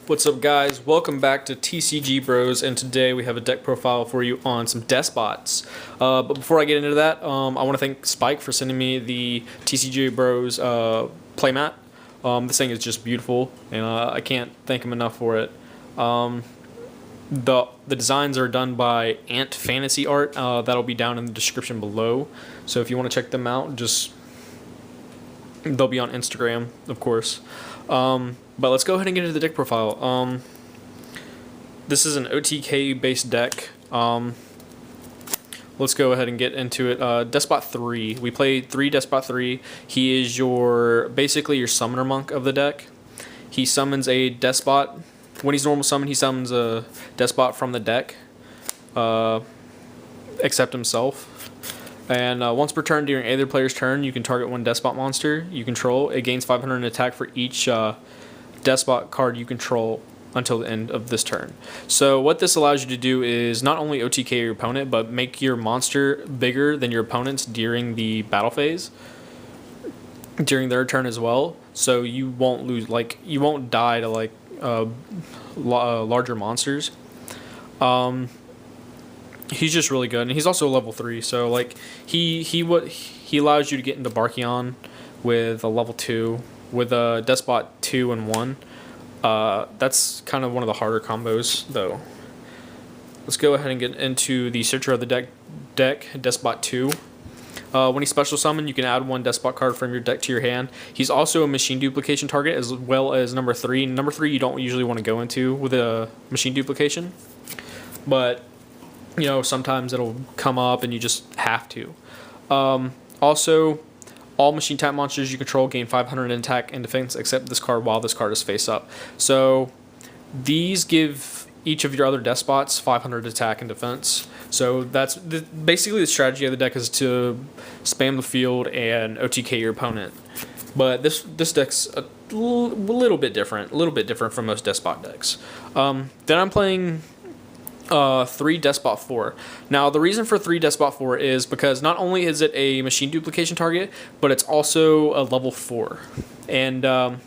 What's up, guys? Welcome back to TCG Bros, and today we have a deck profile for you on some Deskbots. But before I get into that, I want to thank Spike for sending me the TCG Bros Playmat. This thing is just beautiful, and I can't thank him enough for it. The designs are done by AntFantasyArt. That'll be down in the description below. So if you want to check them out, they'll be on Instagram, of course. But let's go ahead and get into the deck profile. This is an OTK based deck. Let's go ahead and get into it. Deskbot 3. We play 3 Deskbot 3. He is basically your summoner monk of the deck. He summons a Deskbot. When he's normal summon, he summons a Deskbot from the deck, except himself. And once per turn during either player's turn, you can target one Deskbot monster you control. It gains 500 in attack for each Deskbot card you control until the end of this turn. So what this allows you to do is not only OTK your opponent, but make your monster bigger than your opponent's during the battle phase, during their turn as well. So you won't lose, you won't die to larger monsters. He's just really good, and he's also level 3. So he allows you to get into Barkion with a level 2 with a Deskbot 2 and 1. That's kind of one of the harder combos, though. Let's go ahead and get into the Searcher of the deck, Deskbot 2. When he special summon, you can add one Deskbot card from your deck to your hand. He's also a machine duplication target, as well as number 3. Number 3 you don't usually want to go into with a machine duplication, but sometimes it'll come up and you just have to. Also, all machine type monsters you control gain 500 in attack and defense except this card while this card is face up. So these give each of your other Despots 500 attack and defense. So that's basically the strategy of the deck, is to spam the field and OTK your opponent. But this deck's a little bit different from most Despot decks. Then I'm playing 3 Deskbot 4. Now, the reason for 3 Deskbot 4 is because not only is it a machine duplication target, but it's also a level 4. And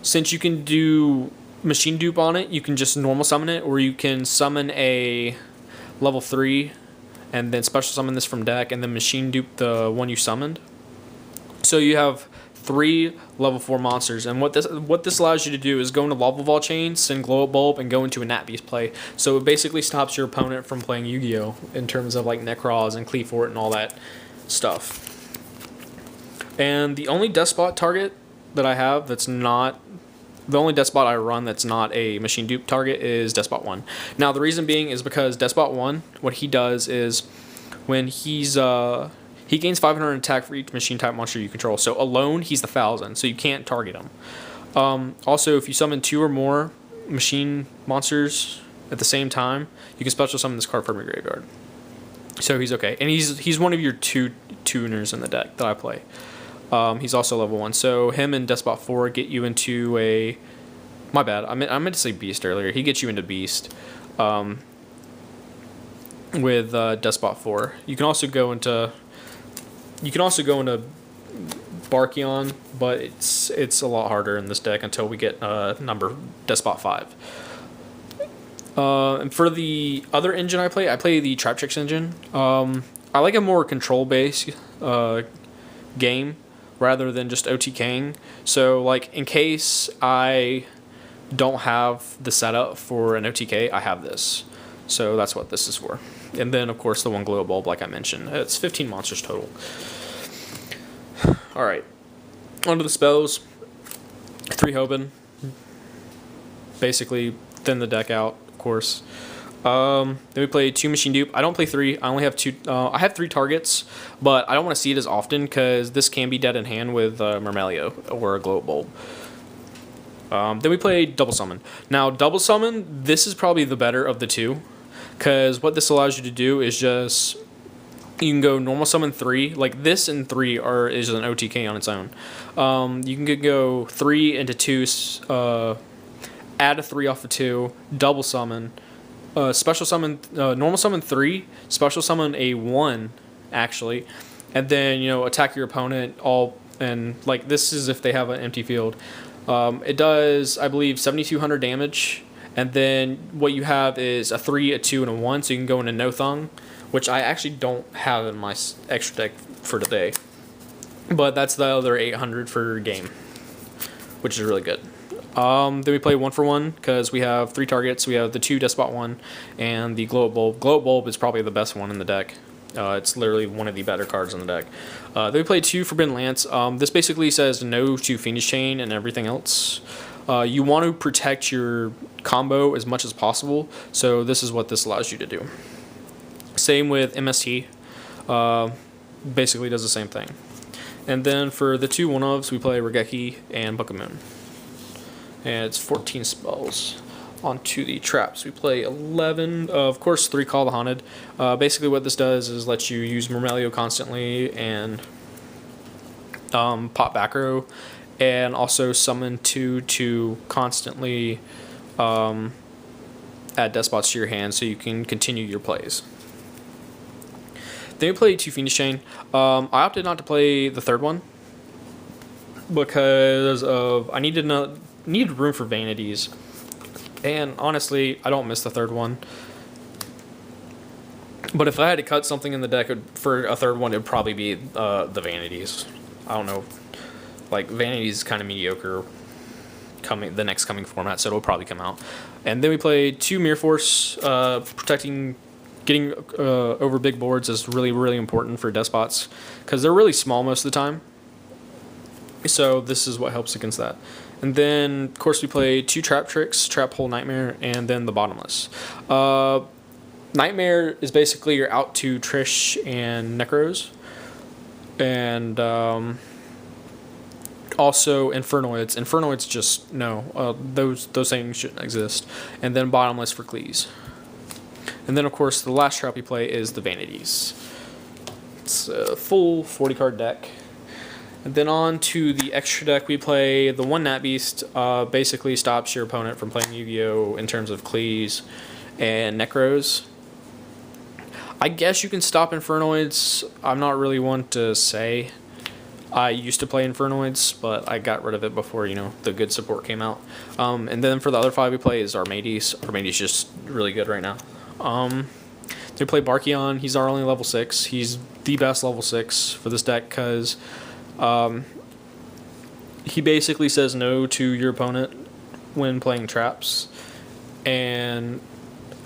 since you can do machine dupe on it, you can just normal summon it, or you can summon a level 3 and then special summon this from deck and then machine dupe the one you summoned. So you have 3 level 4 monsters, and what this allows you to do is go into Lava Ball Chain, send Glow Up Bulb, and go into a Nat Beast play. So it basically stops your opponent from playing YuGiOh in terms of Necroz and Cleafort and all that stuff. And the only Deskbot target that I have that's not, the only Deskbot I run that's not a machine dupe target is Deskbot 1. Now the reason being is because Deskbot 1, what he does is when he gains 500 attack for each machine type monster you control. So alone, he's 1,000, so you can't target him. Also, if you summon 2 or more machine monsters at the same time, you can special summon this card from your graveyard. So he's okay. And he's one of your 2 tuners in the deck that I play. He's also level 1. So him and Deskbot 4 get you into a... My bad. I meant to say Beast earlier. He gets you into Beast. With Deskbot 4. You can also go into Barkion, but it's a lot harder in this deck until we get number Deskbot 5. And for the other engine I play the Trap Tricks engine. I like a more control-based game rather than just OTKing. So in case I don't have the setup for an OTK, I have this. So that's what this is for. And then, of course, the one Glow Bulb, like I mentioned. It's 15 monsters total. Alright. On to the spells. 3 Hoban. Basically, thin the deck out, of course. Then we play 2 Machine Dupe. I don't play 3. I only have 2. I have 3 targets, but I don't want to see it as often because this can be dead in hand with Mermelio or a Glow Bulb. Then we play Double Summon. Now, Double Summon, this is probably the better of the 2. Because what this allows you to do is just, you can go normal summon 3. This and 3 is an OTK on its own. You can go 3 into 2, add a 3 off of 2, double summon, special summon, normal summon 3, special summon a 1, actually, and then attack your opponent all, and this is if they have an empty field. It does, I believe, 7,200 damage. And then what you have is a 3, a 2, and a 1, so you can go into No Thung, which I actually don't have in my extra deck for today. But that's the other 800 for game, which is really good. Then we play 1 for 1 because we have 3 targets. We have the 2 Deskbot 1 and the Glow Up Bulb. Glow Up Bulb is probably the best one in the deck. It's literally one of the better cards in the deck. Then we play 2 Forbidden Lance. This basically says no to Fiendish Chain and everything else. You want to protect your combo as much as possible, so this is what this allows you to do. Same with MST. Basically does the same thing. And then for the 2 1-ofs, we play Regeki and Book of Moon. And it's 14 spells. Onto the traps, we play 11. Of course, 3 Call the Haunted. Basically what this does is let you use Murmelio constantly and pop back row, and also summon 2 to constantly add Despots to your hand so you can continue your plays. Then we play 2 Fiendish Chain. I opted not to play the 3rd one because of I needed room for vanities. And honestly, I don't miss the 3rd one. But if I had to cut something in the deck for a 3rd one, it would probably be the Vanities. I don't know. Like, Vanities is kind of mediocre the next coming format, so it'll probably come out. And then we play 2 Mirror Force. Getting over big boards is really, really important for Despots because they're really small most of the time. So this is what helps against that. And then, of course, we play 2 Trap Tricks, Trap Hole Nightmare, and then the Bottomless. Nightmare is basically you're out to Trish and Necros. And also Infernoids. Infernoids just, no, those things shouldn't exist. And then Bottomless for Cleese. And then, of course, the last trap we play is the Vanities. It's a full 40-card deck. And then on to the extra deck, we play the 1 Nat Beast. Basically stops your opponent from playing Yu-Gi-Oh! In terms of Cleese and Necros. I guess you can stop Infernoids. I'm not really one to say. I used to play Infernoids, but I got rid of it before, the good support came out. And then for the other 5 we play is Armades. Armades just really good right now. They play Barkion. He's our only level 6. He's the best level 6 for this deck because he basically says no to your opponent when playing traps, and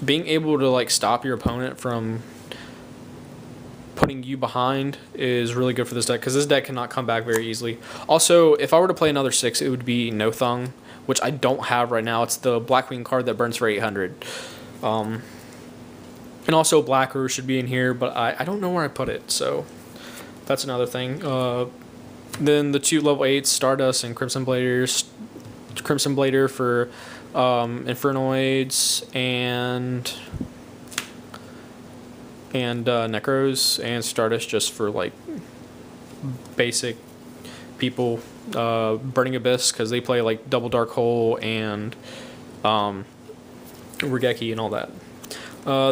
being able to stop your opponent from putting you behind is really good for this deck because this deck cannot come back very easily. Also, if I were to play another 6, it would be No Thung, which I don't have right now. It's the Blackwing card that burns for 800. And also Black Rose should be in here, but I don't know where I put it, so that's another thing. Then the 2 level 8s, Stardust and Crimson Bladers. Crimson Blader for Infernoids and Necros, and Stardust just for basic people. Burning Abyss because they play Double Dark Hole and Regeki and all that.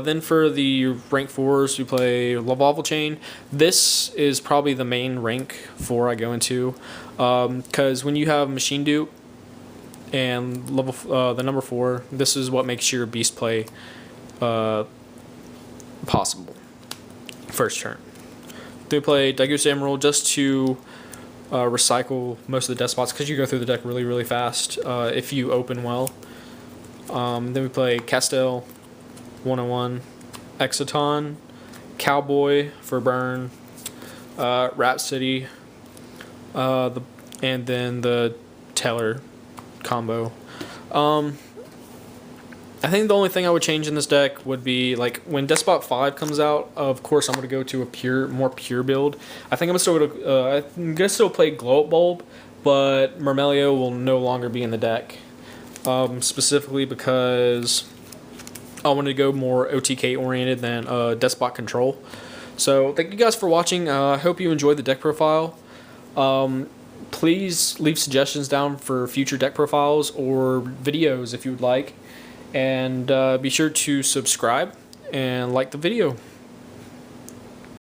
Then for the rank 4s, we play Lavalval Chain. This is probably the main rank 4 I go into, because when you have Machine Dupe and the number 4, this is what makes your beast play possible. First turn. Then we play Daigusa Emerald just to recycle most of the Despots because you go through the deck really, really fast if you open well. Then we play Castel, 101, Exoton, Cowboy for burn, Rhapsody, and then the Teller combo. I think the only thing I would change in this deck would be when Deskbot 5 comes out. Of course, I'm going to go to a more pure build. I think I'm gonna still play Glow Up Bulb, but Murmelio will no longer be in the deck. Specifically because I wanted to go more OTK oriented than Deskbot control. So thank you guys for watching. I hope you enjoyed the deck profile. Please leave suggestions down for future deck profiles or videos if you would like. And be sure to subscribe and like the video.